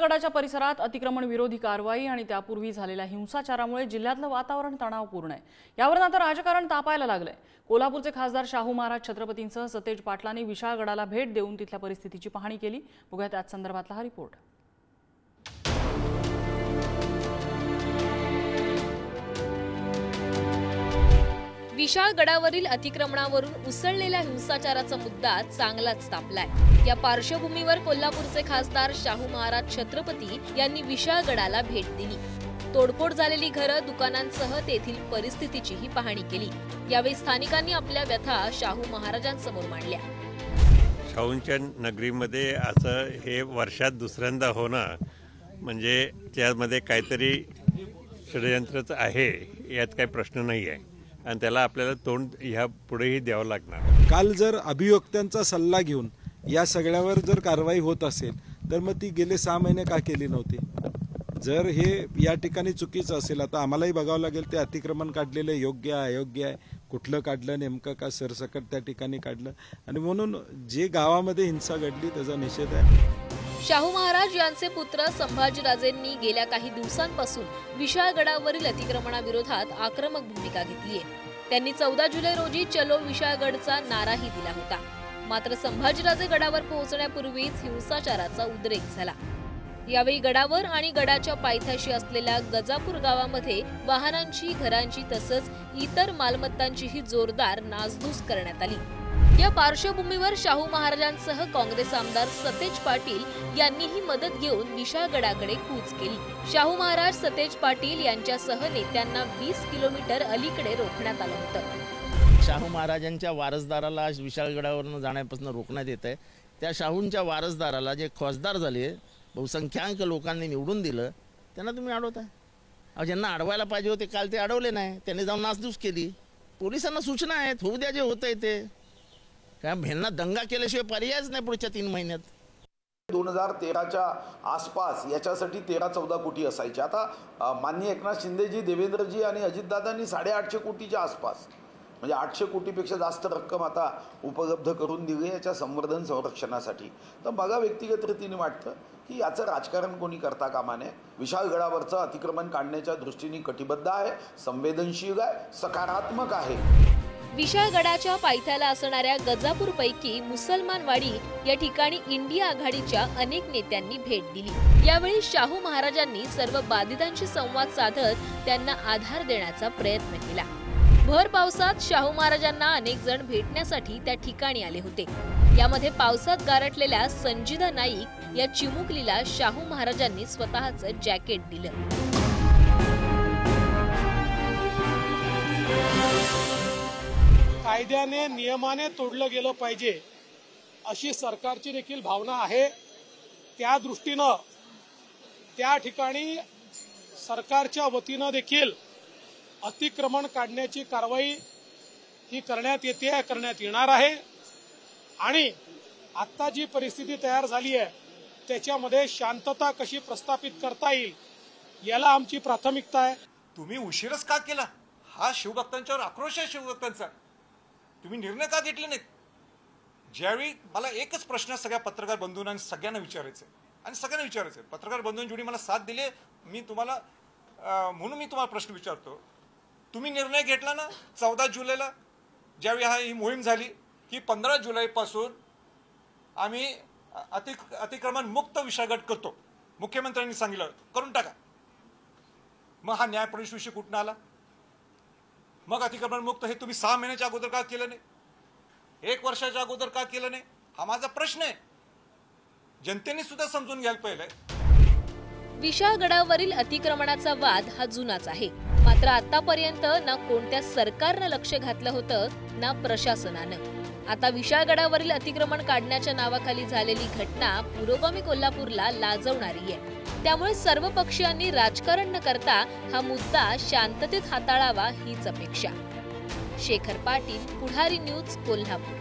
विशाळगडाच्या परिसरात अतिक्रमण विरोधी कारवाई आणि त्यापूर्वी झालेल्या हिंसाचारामुळे जिल्ह्यातलं वातावरण तणावपूर्ण आहे। यावर आता राजकारण तापायला लागलंय। कोल्हापूरचे खासदार शाहू महाराज छत्रपतींसह सतेज पाटलांनी विशाळगडाला भेट देऊन तिथल्या परिस्थितीची पाहणी केली। बघूया त्याच संदर्भातला हा रिपोर्ट। विशाळगडावरील अतिक्रमणावरून उसळलेल्या हिंसाचाराचा मुद्दा चांगलाच तापलाय। या पार्श्वभूमीवर कोल्हापूरचे खासदार शाहू महाराज छत्रपती यांनी विशाळगडाला भेट दिली। तोडफोड झालेली घरं, दुकानांसह तेथील परिस्थितीचीही पाहणी केली। यावेळी स्थानिकांनी आपल्या व्यथा शाहू महाराजांसमोर मांडल्या। शाहूंच्या नगरीमध्ये असं हे वर्षात दुसऱ्यांदा होणं म्हणजे त्यामध्ये काहीतरी षडयंत्रच आहे, यात काही प्रश्न नाही आहे आणि त्याला आपल्याला तोंड ह्या पुढेही द्यावं लागणार। काल जर अभियोक्त्यांचा सल्ला घेऊन या सगळ्यावर जर कारवाई होत असेल तर मग ती गेले 6 महिने का केली नव्हती? जर हे या ठिकाणी चुकीचं असेल, आता आम्हालाही बघावं लागेल ते अतिक्रमण काढलेलं योग्य आहे अयोग्य आहे, कुठलं काढलं, नेमकं का सरसकट त्या ठिकाणी काढलं, आणि म्हणून जे गावामध्ये हिंसा घडली त्याचा निषेध आहे। शाहू महाराज यांचे पुत्र संभाजीराजेंनी गेल्या काही दिवसांपासून विशाळगडावरील अतिक्रमणाविरोधात आक्रमक भूमिका घेतली आहे। त्यांनी 14 जुलै रोजी चलो विशाळगडचा नाराही दिला होता। मात्र संभाजीराजे गडावर पोहोचण्यापूर्वीच हिंसाचाराचा उद्रेक झाला। यावेळी गडावर आणि गडाच्या पायथ्याशी असलेल्या गजापूर गावामध्ये वाहनांची, घरांची तसंच इतर मालमत्तांचीही जोरदार नासधूस करण्यात आली। या पार्श्वभूमीवर शाहू महाराजांसह काँग्रेस आमदार सतेज पाटील यांनीही मदत घेऊन विशाळगडाकडे कूच केली। शाहू महाराज, सतेज पाटील यांच्यासह नेत्यांना 20 किलोमीटर अलीकडे रोखण्यात आलं होतं। शाहू महाराजांच्या वारसदाराला विशाळगडावरून जाण्यापासून रोखण्यात येत आहे। त्या शाहूंच्या वारसदाराला जे खासदार झाले, बहुसंख्याक लोकांनी निवडून दिलं, त्यांना तुम्ही अडवताय। ज्यांना अडवायला पाहिजे होते काल ते अडवले नाही, त्यांनी जाऊन नासधूस केली। पोलिसांना सूचना आहेत, होऊ द्या जे होतंय ते, काय भिन्ना दंगा केल्याशिवाय पर्यायच नाही पुढच्या 3 महिन्यात। 2013च्या आसपास याच्यासाठी 13-14 कोटी असायचे। आता माननीय एकनाथ शिंदेजी, देवेंद्रजी आणि अजितदादांनी 850 कोटीच्या आसपास, म्हणजे 800 कोटीपेक्षा जास्त रक्कम आता उपलब्ध करून दिली याच्या संवर्धन संरक्षणासाठी। तर मला व्यक्तिगत रीतीने वाटतं की याचं राजकारण कोणी करता कामा नये। विशाळगडावरचं अतिक्रमण काढण्याच्या दृष्टीने कटिबद्ध आहे, संवेदनशील आहे, सकारात्मक आहे। विशाळगडाच्या पायथ्याला असणाऱ्या गजापूरपैकी मुसलमानवाडी या ठिकाणी इंडिया आघाडीच्या अनेक नेत्यांनी भेट दिली। यावेळी शाहू महाराजांनी सर्व बाधितांशी संवाद साधत त्यांना आधार देण्याचा प्रयत्न केला। भर पावसात शाहू महाराजांना अनेक जण भेटण्यासाठी त्या ठिकाणी आले होते। यामध्ये पावसात गारटलेल्या संजिदा नाईक या चिमुकलीला शाहू महाराजांनी स्वतःचं जॅकेट दिलं। कायद्याने, नियमाने तोडलं गेलं पाहिजे अशी सरकारची देखील भावना आहे। त्या दृष्टीनं त्या ठिकाणी सरकारच्या वतीनं देखील अतिक्रमण काढण्याची कारवाई ही करण्यात येते, करण्यात येणार आहे। आणि आता जी परिस्थिती तयार झाली आहे त्याच्यामध्ये शांतता कशी प्रस्थापित करता येईल याला आमची प्राथमिकता आहे। तुम्ही उशीरच का केला? हा शिवभक्तांच्यावर आक्रोश आहे शिवभक्तांचा। तुम्ही निर्णय का घेतले नाहीत? ज्यावेळी मला एकच प्रश्न सगळ्या पत्रकार बंधूंना सगळ्यांना विचारायचं आणि सगळ्यांना विचारायचं, पत्रकार बंधूंनी जेवढी मला साथ दिली मी तुम्हाला म्हणून मी तुम्हाला प्रश्न विचारतो, तुम्ही निर्णय घेतला ना 14 जुलैला ज्यावेळी ही मोहीम झाली की 15 जुलैपासून आम्ही अतिक्रमण मुक्त विशाळगड करतो, मुख्यमंत्र्यांनी सांगितलं करून टाका। मग हा न्यायप्रविष्ट विषय कुठून आला? मग अतिक्रमण मुक्त हे तुम्ही 6 महिन्याच्या अगोदर का केलं नाही? 1 वर्षाच्या अगोदर का केलं नाही? हा माझा प्रश्न आहे। जनतेने सुद्धा समजून घ्यायला पाहिजे। विशाळगडावरील अतिक्रमणाचा वाद हा जुनाच आहे। मात्र आतापर्यंत ना कोणत्या सरकारनं लक्ष घातलं होतं ना प्रशासनानं। आता विशाळगडावरील अतिक्रमण काढण्याच्या नावाखाली झालेली घटना पुरोगामी कोल्हापूरला लाजवणारी आहे। त्यामुळे सर्व पक्षीयांनी राजकारण न करता हा मुद्दा शांततेत हाताळावा हीच अपेक्षा। शेखर पाटील, पुढारी न्यूज, कोल्हापूर।